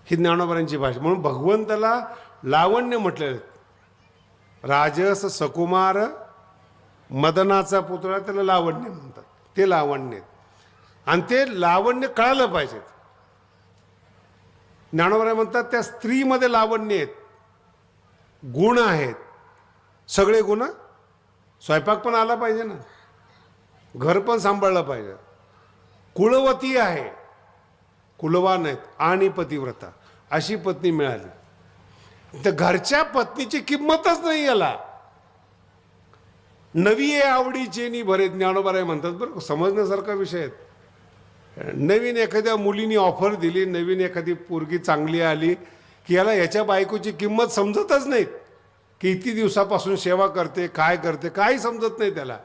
ही ज्ञानोबांची भाषा. म्हणून भगवंताला लावण्य म्हटलेलं. राजस सकुमार मदनाचा पुतळा त्याला लावण्य म्हणतात. ते लावण्य आणि ते लावण्य कळालं पाहिजेत. ज्ञानोबा म्हणतात त्या स्त्रीमध्ये लावण्य आहेत, गुण आहेत, सगळे गुण. स्वयंपाक पण आला पाहिजे ना, घर पण सांभाळलं पाहिजे, कुळवती आहे, कुलवान आहेत आणि पतिव्रता अशी पत्नी मिळाली तर घरच्या पत्नीची किंमतच नाही याला. नवी आहे आवडीचे नि भरे ज्ञानोबा म्हणतात. बरं समजण्यासारखा विषय आहे. नवीन एखाद्या मुलीने ऑफर दिली, नवीन एखादी पोरगी चांगली आली की याला याच्या बायकोची किंमत समजतच नाहीत. किती दिवसापासून सेवा करते, काय करते, काही समजत नाही त्याला.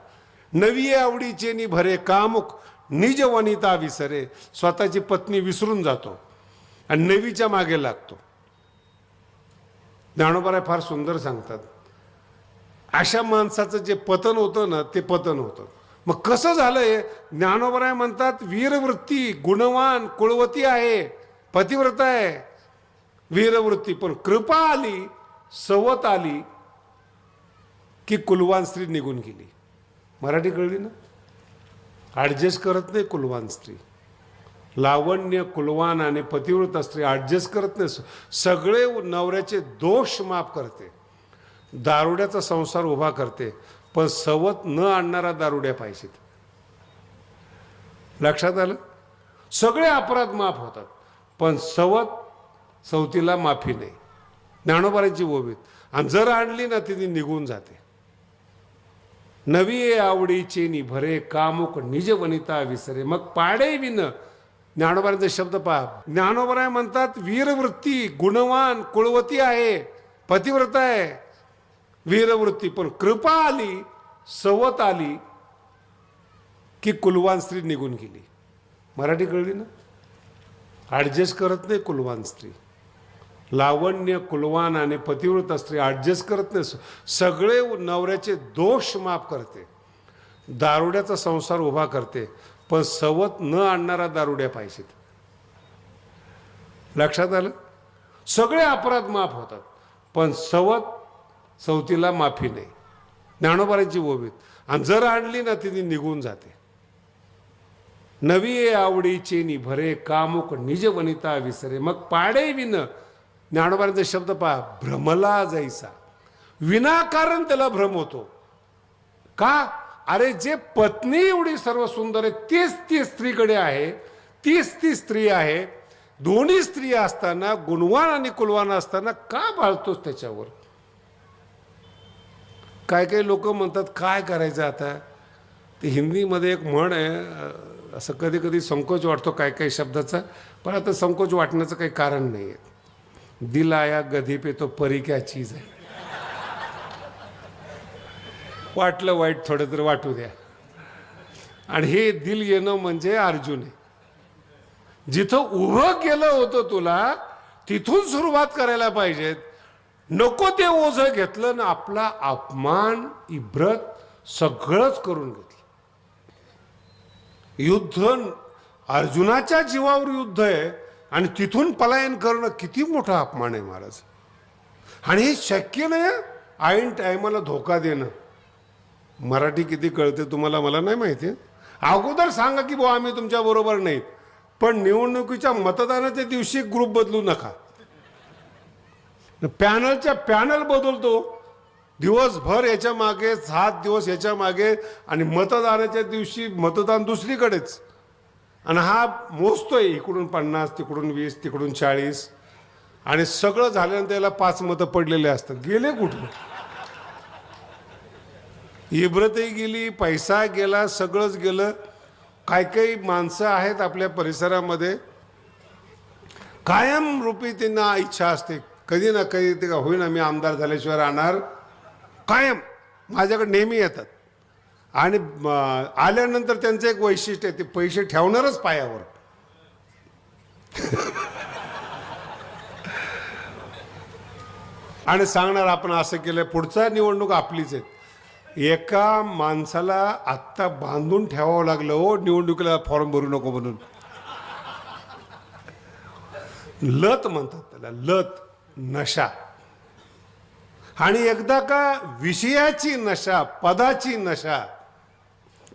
नवी आवडीचे नि भरे कामुक निज वनिता विसरे. स्वतःची पत्नी विसरून जातो आणि नवीच्या मागे लागतो. ज्ञानोबा फार सुंदर सांगतात. अशा माणसाचं जे पतन होतं ना ते पतन होतं. मग कसं झालंय? ज्ञानोबा म्हणतात वीरवृत्ती, गुणवान, कुळवती आहे, पतिव्रता आहे, वीरवृत्ती. पण कृपा आली, सवत आली की कुलवान स्त्री निघून गेली. मराठी कळली ना? ॲडजस्ट करत नाही कुलवान स्त्री. लावण्य, कुलवान आणि पतिव्रता स्त्री ॲडजस्ट करत नाही. सगळे नवऱ्याचे दोष माफ करते, दारुड्याचा संसार उभा करते. पण सवत न आणणारा दारुड्या पाहिजेत. लक्षात आलं? सगळे अपराध माफ होतात पण सवतीला माफी नाही. ज्ञानोबाची ओवीत. आणि जर आणली ना ती निघून जाते. नवी आवडीचे नि भरे कामुक निज वनिता विसरे. मग पाडे विन. ज्ञानोबांचे शब्द पहा. ज्ञानोबा म्हणतात वीरवृत्ती, गुणवान, कुळवती आहे, पतिव्रता आहे, वीरवृत्ती. पण कृपा आली, सवत आली की कुलवान स्त्री निघून गेली. मराठी कळली ना? ॲडजस्ट करत नाही कुलवान स्त्री. लावण्य, कुलवान आणि पतिव्रता स्त्री ॲडजस्ट करत नाही. सगळे नवऱ्याचे दोष माफ करते, दारुड्याचा संसार उभा करते. पण सवत न आणणारा दारुड्या पाहिजेत. लक्षात आलं? सगळे अपराध माफ होतात पण सवतीला माफी नाही. ज्ञानोबाची ओवीत. आणि जर आणली ना ती निघून जाते. नवी आवडीचे नि भरे कामुक निज वनिता विसरे. मग पाडे विन. ज्ञानोबांचे शब्द पहा. भ्रमला जैसा. विनाकारण त्याला भ्रम होतो. का? अरे जे पत्नी एवढी सर्व सुंदर आहे तीच ती स्त्रीकडे आहे, तीच ती स्त्री आहे. दोन्ही स्त्री असताना, गुणवान आणि कुलवान असताना का बाळतोस त्याच्यावर? काय काही लोक म्हणतात काय करायचं आता. ते हिंदीमध्ये एक म्हण आहे, असं कधी कधी संकोच वाटतो काय काही शब्दाचा. पण आता संकोच वाटण्याचं काही कारण नाही आहे. दिल आया गधी पे तो परी क्या चीज आहे. वाटलं वाईट थोडं तर वाटू द्या. आणि हे दिल येणं म्हणजे अर्जुन आहे. जिथं उभं केलं होतं तुला तिथून सुरुवात करायला पाहिजेत. नको ते ओझं घेतलं ना आपला अपमान, इब्रत सगळंच करून घेतलं. युद्ध अर्जुनाच्या जीवावर युद्ध आहे आणि तिथून पलायन करणं किती मोठा अपमान आहे महाराज. आणि हे शक्य नाही. ऐन टायमाला धोका देणं. मराठी किती कळते तुम्हाला मला नाही माहिती. अगोदर सांगा की बुवा आम्ही तुमच्या बरोबर नाहीत, पण निवडणुकीच्या मतदानाच्या दिवशी ग्रुप बदलू नका. पॅनलच्या पॅनल बदलतो दिवसभर याच्या मागे, 7 दिवस याच्या मागे, आणि मतदानाच्या दिवशी मतदान दुसरीकडेच. आणि हा मोजतोय इकडून 50, तिकडून 20, तिकडून 40, आणि सगळं झाल्यानंतर याला 5 मतं पडलेले असतात. गेले कुठून? इब्रतही गेली, पैसा गेला, सगळंच गेलं. काही काही माणसं आहेत आपल्या परिसरामध्ये कायम रूपी त्यांना इच्छा असते कधी ना कधी ते होईना मी आमदार झाल्याशिवाय राहणार. कायम माझ्याकडे नेहमी येतात. आणि आल्यानंतर त्यांचं एक वैशिष्ट्य आहे, ते पैसे ठेवणारच पायावर. आणि सांगणार आपण असं केलं. पुढचा निवडणूक आपलीच आहे. एका माणसाला आत्ता बांधून ठेवावं लागलं हो निवडणुकीला फॉर्म भरू नको म्हणून. लत म्हणतात त्याला, लत, नशा. आणि एकदा का विषयाची नशा, पदाची नशा,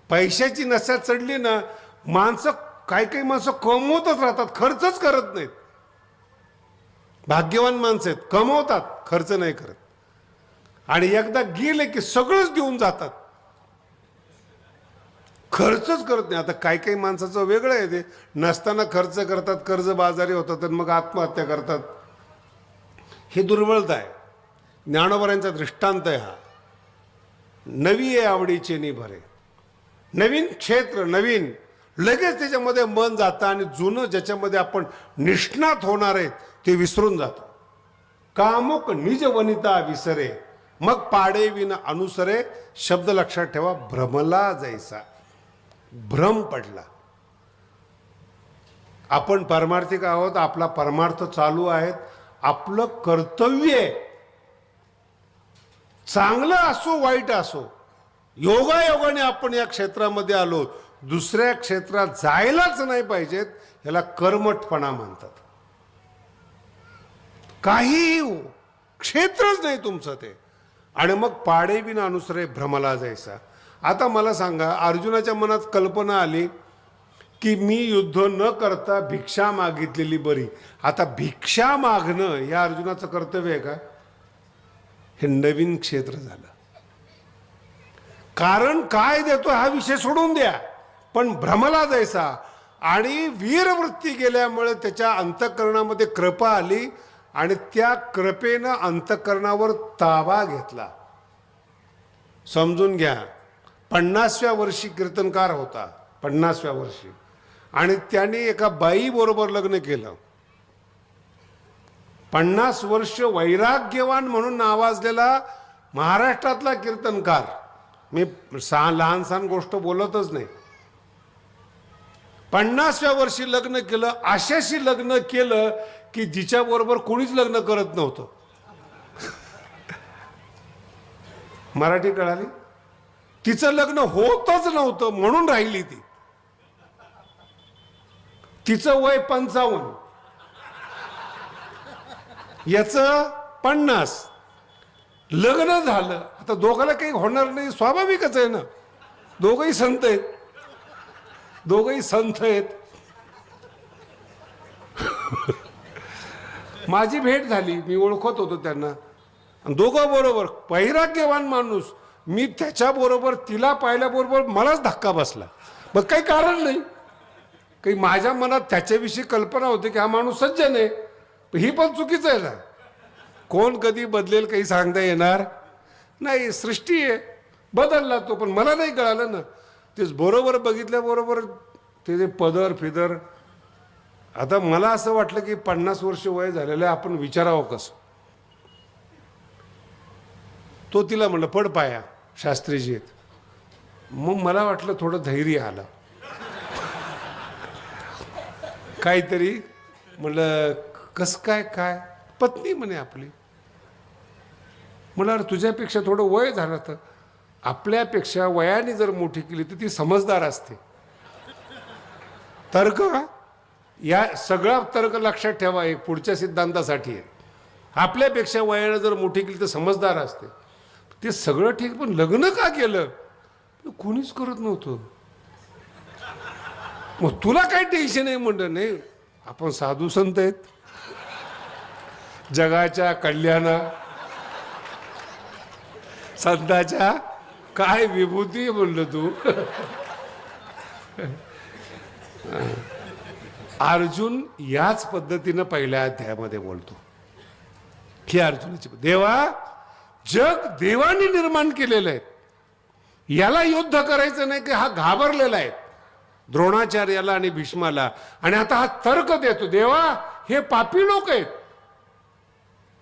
पैशाची नशा चढली ना, माणसं काही माणसं कमवतच राहतात, खर्चच करत नाहीत. भाग्यवान माणसं आहेत, कमवतात, खर्च नाही करत. आणि एकदा गेले की सगळंच देऊन जातात, खर्चच करत नाही. आता काही माणसाचं वेगळं आहे, ते नसताना खर्च करतात, कर्जबाजारी होतात आणि मग आत्महत्या करतात. हे दुर्बलता आहे. ज्ञानोबरांचा दृष्टांत आहे हा. नवी आहे आवडीचे नि भरे. नवीन क्षेत्र, नवीन, लगेच त्याच्यामध्ये मन जातं आणि जुनं ज्याच्यामध्ये आपण निष्णात होणार आहे ते विसरून जातो. कामुक निज वनिता विसरे, मग पाडे विन अनुसरे. शब्द लक्षात ठेवा, भ्रमला जैसा. भ्रम पडला. आपण परमार्थिक आहोत, आपला परमार्थ चालू आहेत, आपलं कर्तव्य आहे. चांगलं असो वाईट असो, योगायोगाने आपण या क्षेत्रामध्ये आलो, दुसऱ्या क्षेत्रात जायलाच नाही पाहिजेत. याला कर्मठपणा म्हणतात. काहीही हो, क्षेत्रच नाही तुमचं ते. आणि मग पाडे विना अनुसरे भ्रमला जैसा. आता मला सांगा, अर्जुनाच्या मनात कल्पना आली की मी युद्ध न करता भिक्षा मागितलेली बरी. आता भिक्षा मागणं या अर्जुनाचं कर्तव्य आहे का? हे नवीन क्षेत्र झालं. कारण काय देतो हा विषय सोडून द्या, पण भ्रमला जैसा. आणि वीरवृत्ती गेल्यामुळे त्याच्या अंतःकरणामध्ये कृपा आली आणि त्या कृपेनं अंतःकरणावर ताबा घेतला. समजून घ्या, 50व्या वर्षी कीर्तनकार होता, 50व्या वर्षी, आणि त्याने एका बाई बरोबर लग्न केलं. 50 वर्ष वैराग्यवान म्हणून नावाजलेला महाराष्ट्रातला कीर्तनकार. मी लहान सहान गोष्ट बोलतच नाही. 50व्या वर्षी लग्न केलं. अशाशी लग्न केलं की जिच्या बरोबर कोणीच लग्न करत नव्हतं. मराठी कळाली? तिचं लग्न होतच नव्हतं म्हणून राहिली ती. तिचं वय 55, याचं 50. लग्न झालं. आता दोघाला काही होणार नाही, स्वाभाविकच आहे ना. दोघंही संत आहेत, दोघंही संत आहेत. माझी भेट झाली, मी ओळखत होतो त्यांना. दोघं बरोबर, वैराग्यवान माणूस. मी त्याच्याबरोबर, तिला पाहिल्याबरोबर मलाच धक्का बसला. मग काही कारण नाही, काही माझ्या मनात त्याच्याविषयी कल्पना होती की हा माणूस सज्जन आहे. ही पण चुकीचं आहे ना. कोण कधी बदलेल काही सांगता येणार नाही. सृष्टी आहे, बदलला तो. पण मला नाही कळालं ना. तेच बरोबर बघितल्याबरोबर ते जे पदर फिदर. आता मला असं वाटलं की 50 वर्ष वय झालेलं आहे, आपण विचारावं कसं. तो तिला म्हणलं पड पाया, शास्त्रीजी आहेत. मग मला वाटलं थोडं धैर्य आलं. काहीतरी म्हणलं कस काय काय. पत्नी म्हणे आपली. म्हणलं तुझ्यापेक्षा थोडं वय झालं तर. आपल्यापेक्षा वयाने जर मोठी केली तर ती समजदार असते. तर्क, या सगळा तर्क लक्षात ठेवा, एक पुढच्या सिद्धांतासाठी आहे. आपल्यापेक्षा वयाने जर मोठी केली तर समजदार असते. ते सगळं ठीक, पण लग्न का केलं? कोणीच करत नव्हतं. मग तुला काय टेन्शन आहे? म्हणलं नाही, आपण साधू संत आहेत, जगाच्या कल्याणा संताच्या काय विभूती म्हणलं तू. अर्जुन याच पद्धतीनं पहिल्या अध्यायामध्ये बोलतो की अर्जुनाची, देवा, जग देवानी निर्माण केलेलं आहे, याला युद्ध करायचं नाही की हा घाबरलेला आहे द्रोणाचार्याला आणि भीष्माला. आणि आता हा तर्क देतो, देवा हे पापी लोक आहेत,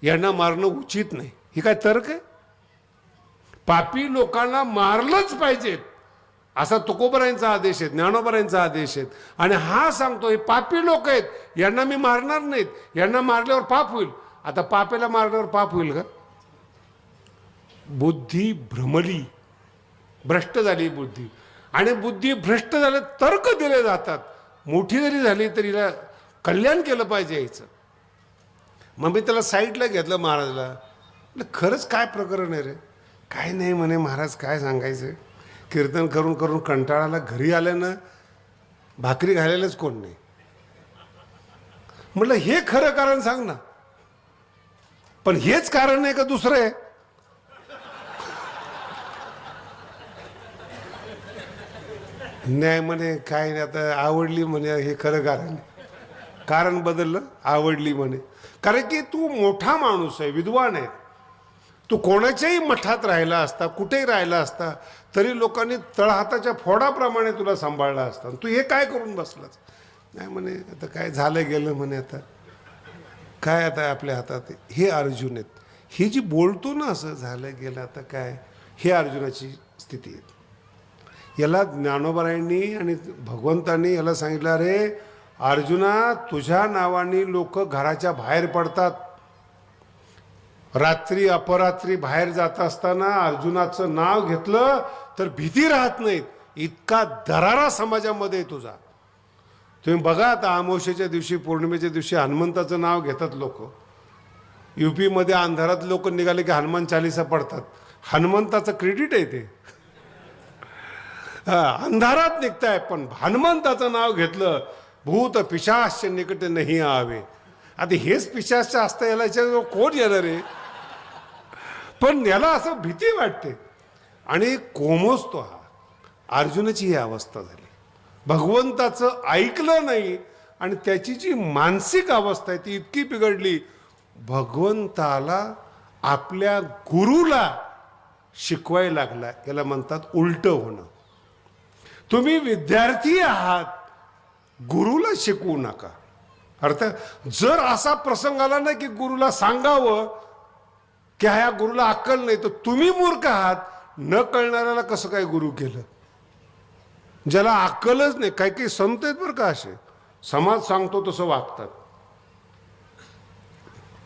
यांना मारणं उचित नाही. ही काय तर्क आहे? पापी लोकांना मारलंच पाहिजे असा तुकोबरायांचा आदेश आहे, ज्ञानोबरायांचा आदेश आहे. आणि हा सांगतो हे पापी लोक आहेत, यांना मी मारणार नाहीत, यांना मारल्यावर पाप होईल. आता पापेला मारल्यावर पाप होईल का? बुद्धी भ्रमली, भ्रष्ट झाली बुद्धी. आणि बुद्धी भ्रष्ट झाले, तर्क दिले जातात. मोठी जरी झाली तरी कल्याण केलं पाहिजे याचं. मग मी त्याला साईडला घेतलं महाराजला. म्हटलं खरंच काय प्रकरण आहे रे? काय नाही म्हणे महाराज, काय सांगायचं, कीर्तन करून करून कंटाळाला, घरी आल्यानं भाकरी घालायलाच कोण नाही. म्हटलं हे खरं कारण सांग ना. पण हेच कारण नाही का दुसरं आहे? नाही म्हणे, काय नाही, आता आवडली म्हणे, हे खरं कारण. कारण बदललं, आवडली म्हणे. कारण की तू मोठा माणूस आहे, विद्वान आहे. तू कोणाच्याही मठात राहिला असता, कुठेही राहिला असता, तरी लोकांनी तळहाताच्या फोडाप्रमाणे तुला सांभाळला असता. तू हे काय करून बसलास? नाही म्हणे, आता काय झालं गेलं म्हणे, आता काय, आता आपल्या हातात. हे अर्जुन आहेत. हे जी बोलतो ना असं, झालं गेलं आता काय, हे अर्जुनाची स्थिती आहे. याला ज्ञानोबारायांनी आणि भगवंतांनी याला सांगितलं, अरे अर्जुना, तुझ्या नावाने लोक घराच्या बाहेर पडतात. रात्री अपरात्री बाहेर जात असताना अर्जुनाचं नाव घेतलं तर भीती राहत नाहीत. इतका दरारा समाजामध्ये आहे तुझा. तुम्ही बघा आता, अमावस्येच्या दिवशी, पौर्णिमेच्या दिवशी हनुमंताचं नाव घेतात लोक. यूपीमध्ये अंधारात लोक निघाले की हनुमान चालीसा पडतात. हनुमंताचं क्रेडिट आहे ते. अंधारात निघताय, पण हनुमंताचं नाव घेतलं, भूत पिशाच निकट नाही आवे. आता हेच पिशाच असतं, याला याच्याजवळ कोण येणार आहे? पण याला असं भीती वाटते आणि कोमोजतो. हा अर्जुनाची ही अवस्था झाली. भगवंताचं ऐकलं नाही आणि त्याची जी मानसिक अवस्था आहे ती इतकी बिघडली, भगवंताला आपल्या गुरुला शिकवायला लागला. याला म्हणतात उलट होणं. तुम्ही विद्यार्थी आहात, गुरुला शिकवू नका. अर्थात जर असा प्रसंग आला ना की गुरुला सांगावं की ह्या गुरुला अक्कल नाही, तर तुम्ही मूर्ख आहात. न कळणाऱ्याला कसं काय गुरु केलं? ज्याला अक्कलच नाही. काही काही संत आहेत बरं का असे, समाज सांगतो तसं वागतात.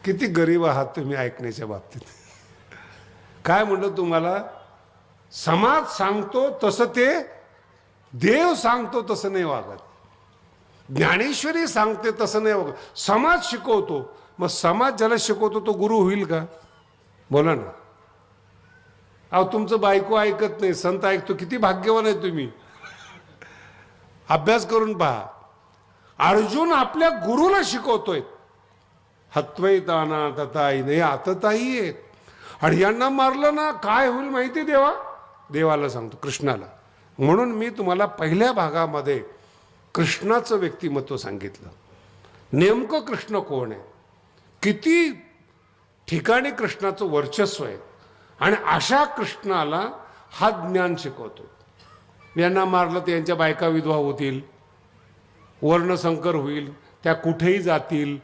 किती गरीब आहात तुम्ही ऐकण्याच्या बाबतीत. काय म्हणलं तुम्हाला? समाज सांगतो तसं ते देव सांगतो तसं नाही वागत. ज्ञानेश्वरी सांगते तसं नाही वागत. समाज शिकवतो, मग समाज ज्याला शिकवतो तो गुरु होईल का? बोला ना. अहो, तुमचं बायको ऐकत नाही, संत ऐकतो. किती भाग्यवान आहे तुम्ही. अभ्यास करून पहा. अर्जुन आपल्या गुरुला शिकवतोय. हत्वैताना तताई नाही, आतताई आहेत. आणि यांना मारलं ना काय होईल माहिती? देवाला सांगतो, कृष्णाला. म्हणून मी तुम्हाला पहिल्या भागामध्ये कृष्णाचं व्यक्तिमत्व सांगितलं. नेमकं कृष्ण कोण आहे, किती ठिकाणी कृष्णाचं वर्चस्व आहे, आणि अशा कृष्णाला हा ज्ञान शिकवतो. यांना मारलं तर यांच्या बायका विधवा होतील, वर्णसंकर होईल, त्या कुठेही जातील,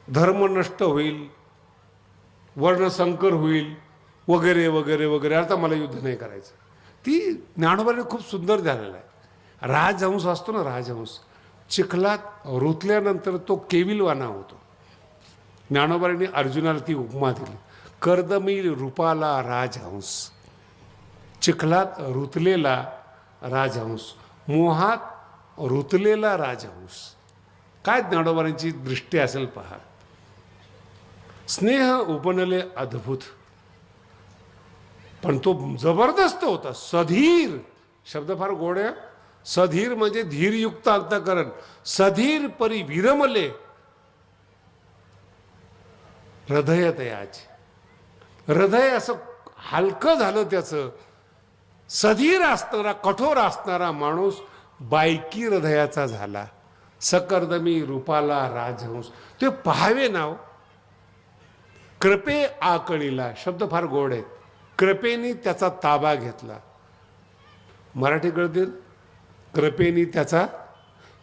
धर्म नष्ट होईल, वर्णसंकर होईल, वगैरे वगैरे वगैरे. आता मला युद्ध नाही करायचं. ती ज्ञानोबाने खूप सुंदर झालेला आहे. राजहंस असतो ना, राजहंस चिखलात रुतल्यानंतर तो केविलवाना होतो. ज्ञानोबाने अर्जुनाला ती उपमा दिली, कर्दमी रूपाला राजहंस. चिखलात रुतलेला राजहंस, मोहात रुतलेला राजहंस. काय ज्ञानोबांची दृष्टी असेल पहा. स्नेह उपनले अद्भुत, पण तो जबरदस्त होता. सधीर शब्द फार गोड आहे. सधीर म्हणजे धीरयुक्त अंतःकरण. सधीर परी विरमले हृदय तयाचे. हृदय असं हलकं झालं त्याचं. सधीर असणारा, कठोर असणारा माणूस बायकी हृदयाचा झाला. सकर्दमी रूपाला राजहंस. ते पहावे नाव. कृपे आकळीला शब्द फार गोड आहेत. कृपेनी त्याचा ताबा घेतला. मराठी कळतील? कृपेनी त्याचा.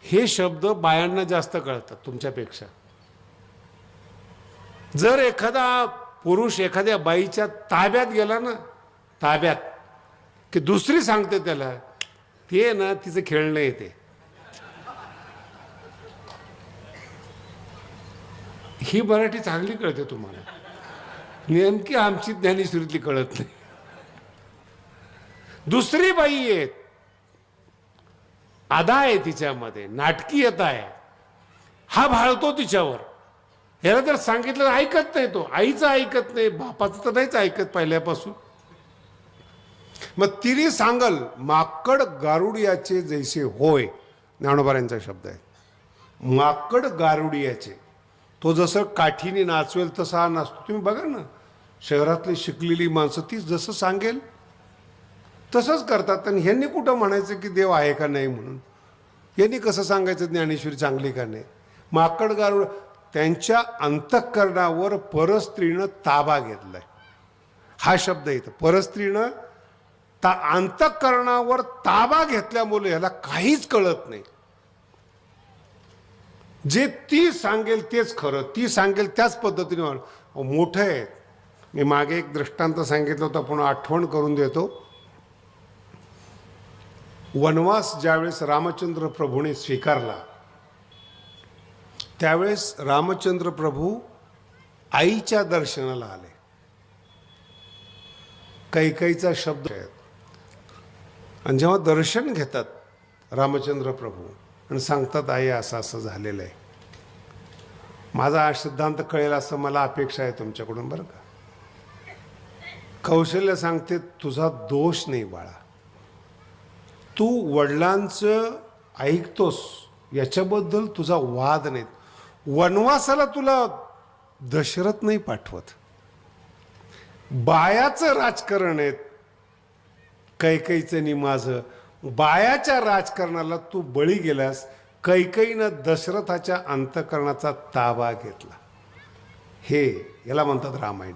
हे शब्द बायांना जास्त कळतात तुमच्यापेक्षा. जर एखादा पुरुष एखाद्या बाईच्या ताब्यात गेला ना, ताब्यात, की दुसरी सांगते त्याला, ते ना तिचं खेळणं येते. ही मराठी चांगली कळते तुम्हाला. नेमकी आमची ज्ञानेश्वरीतली कळत नाही. दुसरी बाई आहे, अदा आहे तिच्यामध्ये, नाटकीयता आहे. हा भाळतो तिच्यावर. ह्याला जर सांगितलं ऐकत नाही, तो आईचं ऐकत नाही, बापाचं तर नाहीच ऐकत पहिल्यापासून. मग तिने सांगल माकड गारुडियाचे जैसे होय, ज्ञानोबारांचा शब्द आहे. माकड गारुडियाचे, तो जसं काठीने नाचवेल तसा नाचतो. तुम्ही बघा ना, शहरातली शिकलेली माणसं ती जसं सांगेल तसंच करतात. आणि ह्यांनी कुठं म्हणायचं की देव आहे का नाही म्हणून? यांनी कसं सांगायचं ज्ञानेश्वरी चांगली का नाही? माकड गारुड, त्यांच्या अंतःकरणावर परस्त्रीनं ताबा घेतलाय, हा शब्द येतो. परस्त्रीनं अंतःकरणावर ताबा घेतल्यामुळे ह्याला काहीच कळत नाही. जे ती सांगेल तेच खरं, ती सांगेल त्याच पद्धतीने. मोठं आहे. मी मागे एक दृष्टांत सांगितलं होतं, पुन्हा आठवण करून देतो. वनवास ज्यावेळेस रामचंद्र प्रभूने स्वीकारला, त्यावेळेस रामचंद्र प्रभू आईच्या दर्शनाला आले. कैकेयीचा शब्द आहे. आणि जेव्हा दर्शन घेतात रामचंद्र प्रभू आणि सांगतात आई असं असं झालेलं आहे, माझा हा सिद्धांत कळेल असं मला अपेक्षा आहे तुमच्याकडून बरं का. कौशल्य सांगते तुझा दोष नाही बाळा, तू वडिलांचं ऐकतोस याच्याबद्दल तुझा वाद नाही. वनवासाला तुला दशरथ नाही पाठवत, बायाचं राजकारण आहे कैकेयीचं आणि माझं. बायाच्या राजकारणाला तू बळी गेलास. कैकेयीनं दशरथाच्या अंतःकरणाचा ताबा घेतला. हे याला म्हणतात रामायण.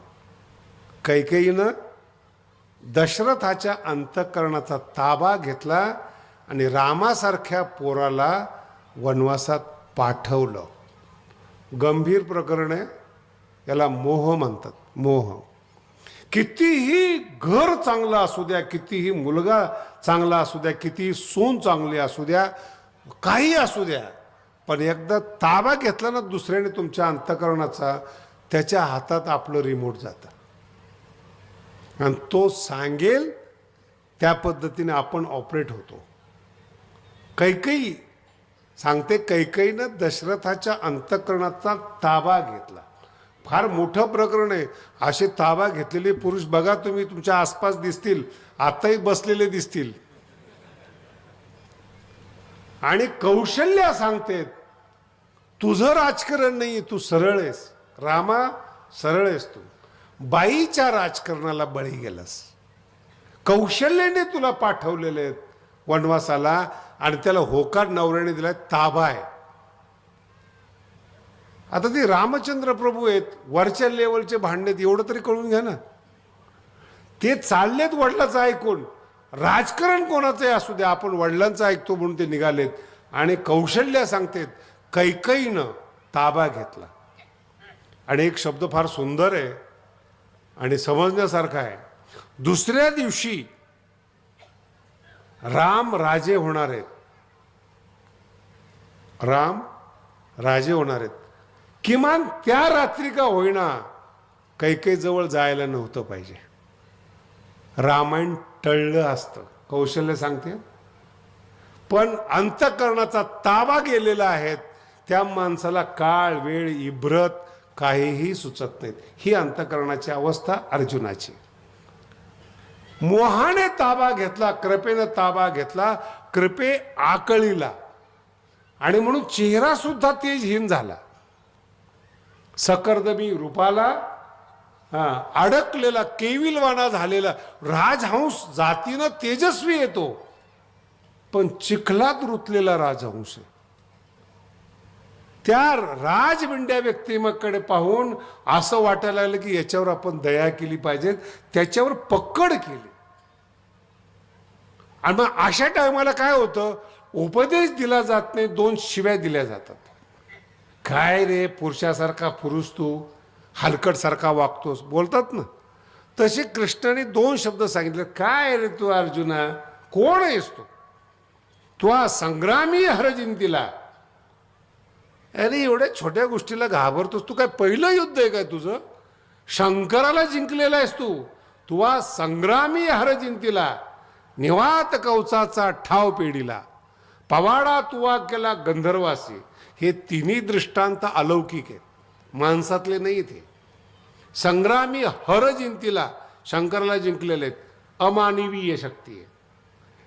कैकेयीनं दशरथाच्या अंतःकरणाचा ताबा घेतला आणि रामासारख्या पोराला वनवासात पाठवलं. गंभीर प्रकरण आहे, याला मोह म्हणतात. मोह. कितीही घर चांगलं असू द्या, कितीही मुलगा चांगला असू द्या, कितीही सून चांगली असू द्या, काही असू द्या, पण एकदा ताबा घेतला ना दुसऱ्याने तुमच्या अंतःकरणाचा, त्याच्या हातात आपलं रिमोट जातं आणि तो सांगेल त्या पद्धतीने आपण ऑपरेट होतो. कैकेयी सांगते, कैकेयीनं दशरथाच्या अंतःकरणाचा ताबा घेतला. फार मोठं प्रकरण आहे. असे ताबा घेतलेले पुरुष बघा तुम्ही, तुमच्या आसपास दिसतील, आताही बसलेले दिसतील. आणि कौशल्य सांगते तुझं राजकारण नाही, तू सरळ आहेस रामा, सरळ आहेस तू. बाईच्या राजकारणाला बळी गेलास. कौशल्याने तुला पाठवलेले आहेत वनवासाला आणि त्याला होकार नवऱ्याने दिलाय, ताबा आहे. आता ते रामचंद्र प्रभू आहेत, वरच्या लेवलचे भांडणेत, एवढं तरी कळून घ्या ना. ते चाललेत वडिलाचं ऐकून. राजकारण कोणाचंही असू द्या, आपण वडिलांचं ऐकतो म्हणून ते निघालेत. आणि कौशल्य सांगतेत कैकेयीनं ताबा घेतला. आणि एक शब्द फार सुंदर आहे आणि समजण्यासारखा आहे. दुसऱ्या दिवशी राम राजे होणार आहेत. राम राजे होणार आहेत. किमान त्या रात्री का होईना कैकेयीजवळ जायला नव्हतं पाहिजे. रामायण टळलं असतं. कौशल्य सांगते, पण अंतःकरणाचा ताबा गेलेला आहे. त्या माणसाला काळ वेळ इब्रत काहीही सुचत नाहीत. ही अंतःकरणाची अवस्था अर्जुनाची. मोहाने ताबा घेतला, कृपेनं ताबा घेतला, कृपे आकळीला, आणि म्हणून चेहरा सुद्धा तेजहीन झाला. सकर्दमी रूपाला अडकलेला, केविलवाना झालेला राजहंस जातीनं तेजस्वी येतो, पण चिखलात रुतलेला राजहंस. त्या राजबिंड्या व्यक्तीकडे पाहून असं वाटायला लागलं की याच्यावर आपण दया केली पाहिजे, त्याच्यावर पकड केली. आणि मग अशा टायमाला काय होतं, उपदेश दिला जात नाही, दोन शिव्या दिल्या जातात. काय रे पुरुषासारखा पुरुष तू हलकटसारखा वागतोस, बोलतात ना. तसे कृष्णाने दोन शब्द सांगितले. काय रे तू अर्जुना, कोण आहेस तू? तू हा संग्रामी हरजिंतीला, अरे एवढ्या छोट्या गोष्टीला घाबरतोस तू? काय पहिलं युद्ध आहे काय तुझं? शंकराला जिंकलेला आहेस तू. तू हा संग्रामी हरजिंतीला, निवात कवचाचा ठाव पेढीला, पवाडा तुवा केला गंधर्वासी. हे तिन्ही दृष्टांत अलौकिक आहेत. माणसातले नाही ते. संग्रामी हर जिंतीला शंकराला जिंकलेले आहेत. अमानवीय शक्ती आहे.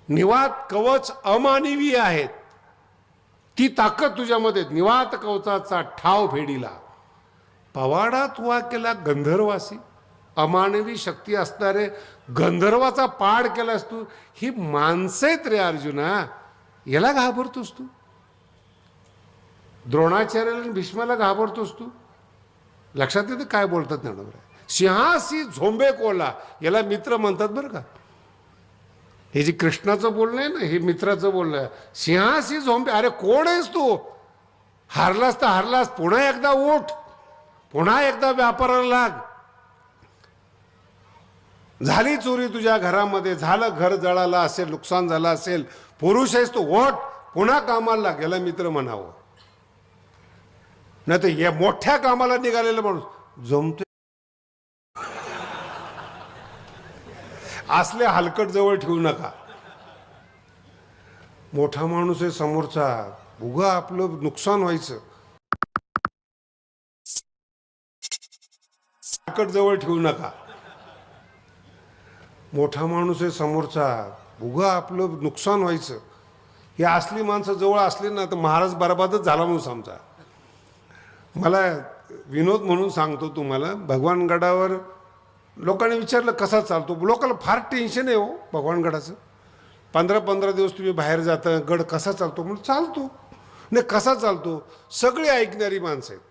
निवात कवच अमानवीय आहेत. ती ताकद तुझ्यामध्ये. निवात कवचाचा ठाव फेडीला पवाडात वा केला गंधर्वासी. अमानवी शक्ती असणारे गंधर्वाचा पाड केलास तू. ही माणसं आहेत रे अर्जुना, याला घाबरतोस तू? द्रोणाचार्याला आणि भीष्माला घाबरतोस तू? लक्षात येतं काय बोलतात ज्ञानोबा. सिंहासी झोंबे कोला, याला मित्र म्हणतात बरं का. हे जे कृष्णाचं बोलणं आहे ना, हे मित्राचं बोलणं आहे. सिंहासी झोंबे, अरे कोण आहेस तू? हारलास तर हारलास, पुन्हा एकदा उठ, पुन्हा एकदा व्यापाराला लाग. झाली चोरी तुझ्या घरामध्ये, झालं घर जळालं असेल, नुकसान झालं असेल, पुरुष आहेस तू, ओठ पुन्हा कामाला लाग, याला मित्र म्हणावं. नाही तर या मोठ्या कामाला निघालेला माणूस जमतो. असले हलकट जवळ ठेवू नका. मोठा माणूस आहे समोरचा, उगा आपलं नुकसान व्हायचं. हलकट जवळ ठेवू नका. मोठा माणूस आहे समोरचा, उगा आपलं नुकसान व्हायचं. ही असली माणसं जवळ असली ना तर महाराज बरबादच झाला म्हणून समजा. मला विनोद म्हणून सांगतो तुम्हाला. भगवानगडावर लोकांनी विचारलं कसा चालतो. लोकांना फार टेन्शन आहे हो भगवानगडाचं. 15-15 दिवस तुम्ही बाहेर जाता, गड कसा चालतो म्हणून. चालतो नाही, कसा चालतो? सगळी ऐकणारी माणसं आहेत,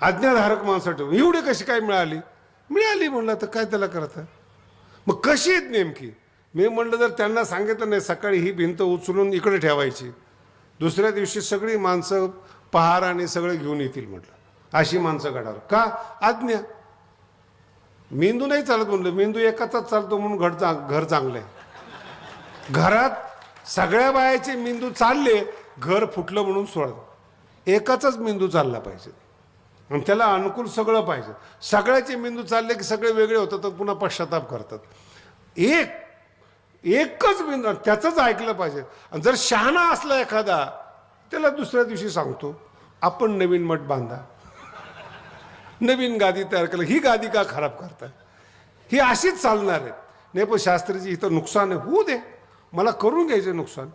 आज्ञाधारक माणसं ठेवून. एवढी कशी काय मिळाली? मिळाली म्हणलं तर काय त्याला करता. मग कशी आहेत नेमकी? मी म्हणलं जर त्यांना सांगितलं नाही सकाळी ही भिंत उचलून इकडे ठेवायची, दुसऱ्या दिवशी सगळी माणसं पहार आणि सगळे घेऊन येतील म्हटलं. अशी माणसं गडावर. का? आज्ञा. मेंदू नाही चालत म्हणलं. मेंदू एकाचाच चालतो म्हणून घर चांगलं आहे. घरात सगळ्या बायाचे मेंदू चालले, घर फुटलं म्हणून सोडत. एकाचाच मेंदू चालला पाहिजे आणि त्याला अनुकूल सगळं पाहिजे. सगळ्याचे मेंदू चालले की सगळे वेगळे होतात तर पुन्हा पश्चाताप करतात. एकच मेंदू, त्याचंच ऐकलं पाहिजे. आणि जर शहाणा असला एखादा, त्याला दुसऱ्या दिवशी सांगतो आपण नवीन मठ बांधा, नवीन गादी तयार केलं. ही गादी का खराब करताय? ही अशीच चालणार आहे. नाही पण शास्त्रीची इथं नुकसान आहे, होऊ दे, मला करून घ्यायचं नुकसान.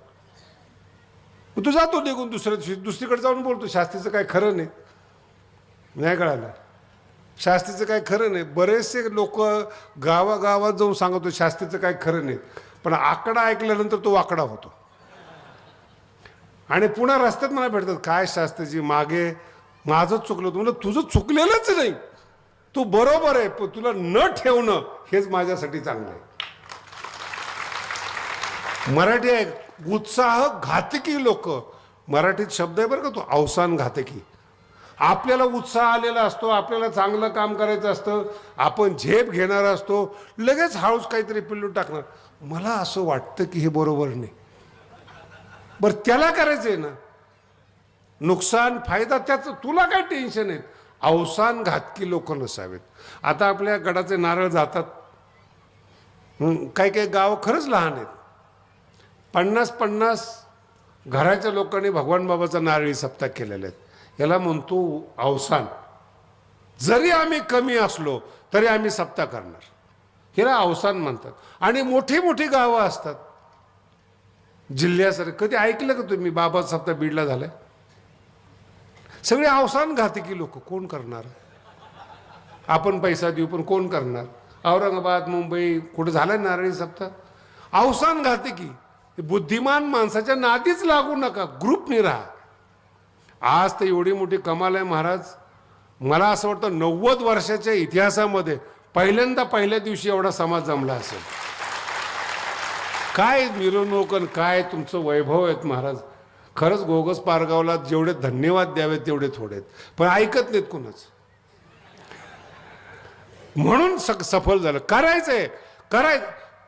तू जातो निघून दुसऱ्या दिवशी, दुसरीकडे जाऊन बोलतो शास्त्रीचं काय खरं नाही. नाही कळालं? शास्त्रीचं काय खरं नाही. बरेचसे लोक गावागावात जाऊन सांगतो शास्त्रीचं काय खरं नाही, पण आकडा ऐकल्यानंतर तो वाकडा होतो. आणि पुन्हा रस्त्यात मला भेटतात, काय शास्त्रीजी मागे माझंच चुकलं होतं. म्हणलं तुझं चुकलेलंच नाही, तू बरोबर आहे, पण तुला न ठेवणं हेच माझ्यासाठी चांगलं आहे. मराठी आहे, उत्साह घातकी लोक. मराठीत शब्द आहे बरं का तो, अवसान घातकी. आपल्याला उत्साह आलेला असतो, आपल्याला चांगलं काम करायचं असतं, आपण झेप घेणार असतो, लगेच हळूच काहीतरी पिल्लू टाकणार. मला असं वाटतं की हे बरोबर नाही. बरं त्याला करायचं आहे ना, नुकसान फायदा त्याचं तुला काय टेन्शन आहे. अवसान घातकी लोक नसावेत. आता आपल्या गडाचे नारळ जातात. काही काही गाव खरंच लहान आहेत. 50-50 घराच्या लोकांनी भगवान बाबाचा नारळी सप्ताह केलेले आहेत. याला म्हणतो अवसान. जरी आम्ही कमी असलो तरी आम्ही सप्ताह करणार, हिला अवसान म्हणतात. आणि मोठी मोठी गावं असतात जिल्ह्यासारखं. कधी ऐकलं का तुम्ही बाबा सप्ताह बीडला झालाय? सगळे अवसान घातकी लोक. कोण करणार? आपण पैसा देऊ पण कोण करणार? औरंगाबाद, मुंबई कुठं झालाय नारळी सप्ताह? अवसान घातकी. बुद्धिमान माणसाच्या नादीच लागू नका, ग्रुपनी राहा. आज तर एवढी मोठी कमाल आहे महाराज. मला असं वाटतं 90 वर्षाच्या इतिहासामध्ये पहिल्यांदा पहिल्या दिवशी एवढा समाज जमला असेल. काय मिरवणूक आणि काय तुमचं वैभव आहेत महाराज. खरंच गोगस पारगावला जेवढे धन्यवाद द्यावेत तेवढे थोडेत, पण ऐकत नाहीत कोणाच. म्हणून सफल झालं. करायचंय,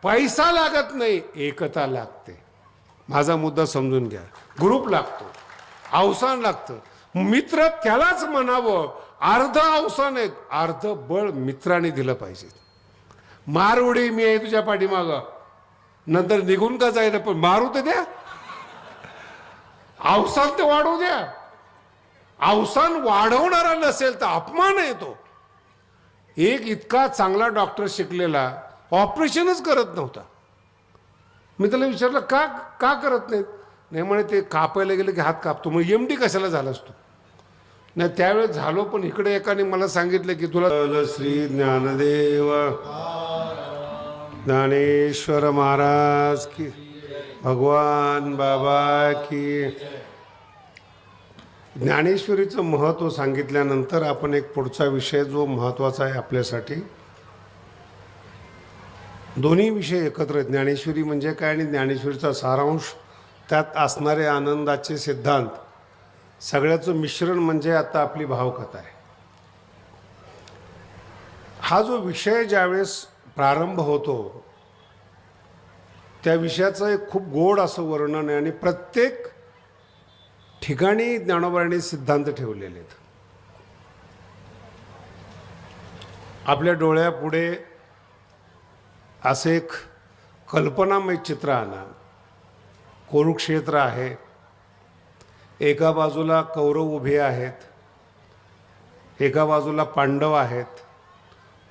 पैसा लागत नाही, एकता लागते. माझा मुद्दा समजून घ्या. ग्रुप लागतो, अवसान लागतं. मित्र त्यालाच म्हणावं. अर्ध अवसान आहेत, अर्ध बळ मित्राने दिलं पाहिजे. मार उडी, मी आहे तुझ्या पाठीमागं, नंतर निघून का जायला, पण मारू तर द्या, अवसान ते वाढवू द्या. अवसान वाढवणारा नसेल तर अपमान आहे तो. एक इतका चांगला डॉक्टर शिकलेला ऑपरेशनच करत नव्हता. मी त्याला विचारलं का का करत नाहीत. नाही म्हणे ते कापायला गेलं की हात कापतो. मग एमडी कशाला झालास तू. नाही त्यावेळेस झालो, पण इकडे एकाने मला सांगितलं की तुला श्री ज्ञानदेव ज्ञानेश्वर महाराज की, भगवान बाबा की. ज्ञानेश्वरीचं महत्त्व सांगितल्यानंतर आपण एक पुढचा विषय जो महत्त्वाचा आहे आपल्यासाठी, दोन्ही विषय एकत्र आहेत. ज्ञानेश्वरी म्हणजे काय आणि ज्ञानेश्वरीचा सारांश, त्यात असणारे आनंदाचे सिद्धांत, सगळ्याचं मिश्रण म्हणजे आता आपली भावकथा आहे. हा जो विषय ज्यावेळेस प्रारंभ होतो त्या विषयाचं एक खूप गोड असं वर्णन आहे आणि प्रत्येक ठिकाणी ज्ञानोबांनी सिद्धांत ठेवलेले आहेत. आपल्या डोळ्यापुढे असे एक कल्पनामय चित्र आणा. कुरुक्षेत्र आहे, एका बाजूला कौरव उभे आहेत, एका बाजूला पांडव आहेत,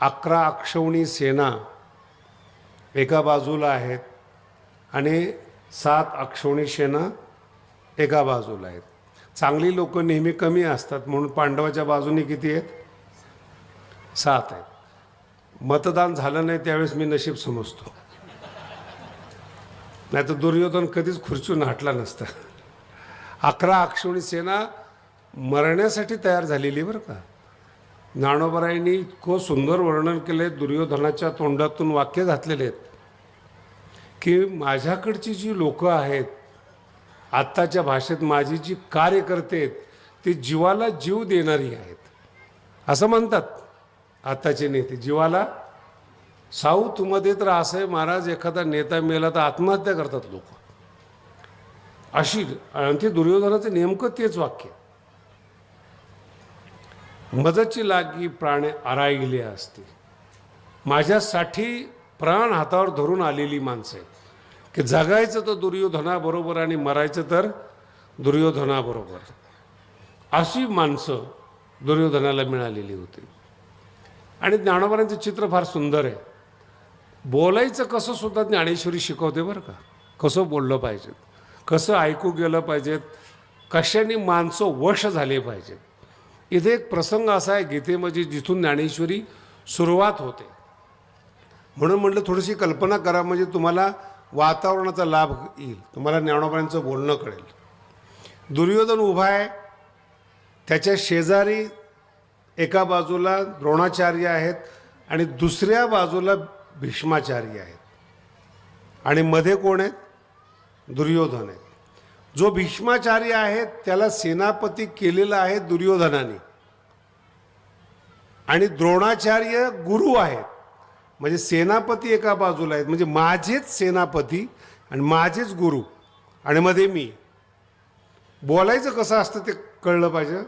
11 अक्षौणी सेना एका बाजूला आहेत आणि 7 अक्षौणी सेना एका बाजूला आहेत. चांगली लोक नेहमी कमी असतात म्हणून पांडवाच्या बाजूने किती आहेत? 7 आहेत. मतदान झालं नाही त्यावेळेस मी नशीब समजतो, नाही तर दुर्योधन कधीच खुर्चून हटला नसता. 11 अक्षौणी सेना मरण्यासाठी तयार झालेली बरं का. ज्ञानोबरायांनी इतकं सुंदर वर्णन केलं आहे, दुर्योधनाच्या तोंडातून वाक्य घातलेले आहेत की माझ्याकडची जी लोकं आहेत, आत्ताच्या भाषेत माझी जी कार्यकर्ते आहेत, ते जीवाला जीव देणारी आहेत असं म्हणतात आत्ताचे नेते. जीवाला, साऊथमध्ये तर असं आहे महाराज, एखादा नेता मेला तर आत्महत्या करतात लोक अशी. आणि ते दुर्योधनाचं नेमकं तेच वाक्य, मजची लागी प्राणे आराईले असते. माझ्यासाठी प्राण हातावर धरून आलेली माणसं आहेत की जगायचं तर दुर्योधनाबरोबर आणि मरायचं तर दुर्योधनाबरोबर. अशी माणसं दुर्योधनाला मिळालेली होती. आणि ज्ञानोबांचं चित्र फार सुंदर आहे. बोलायचं कसं सुद्धा ज्ञानेश्वरी शिकवते बरं का. कसं बोललं पाहिजे, कसं ऐकू गेलं पाहिजेत, कशाने माणसं वश झाले पाहिजेत. इथे एक प्रसंग असा आहे गीतेमध्ये जिथून ज्ञानेश्वरी सुरुवात होते. म्हणून म्हटलं थोडीशी कल्पना करा म्हणजे तुम्हाला वातावरणाचा लाभ येईल, तुम्हाला ज्ञानोबांचं बोलणं कळेल. दुर्योधन उभा आहे, त्याच्या शेजारी एका बाजूला द्रोणाचार्य आहेत आणि दुसऱ्या बाजूला भीष्माचार्य आहेत आणि मध्ये कोण आहेत? दुर्योधन आहेत. जो भीष्माचार्य आहे त्याला सेनापती केलेला आहे दुर्योधनाने आणि द्रोणाचार्य गुरु आहेत. म्हणजे सेनापती एका बाजूला आहेत, म्हणजे माझेच सेनापती आणि माझेच गुरु आणि मध्ये मी. बोलायचं कसं असतं ते कळलं पाहिजे.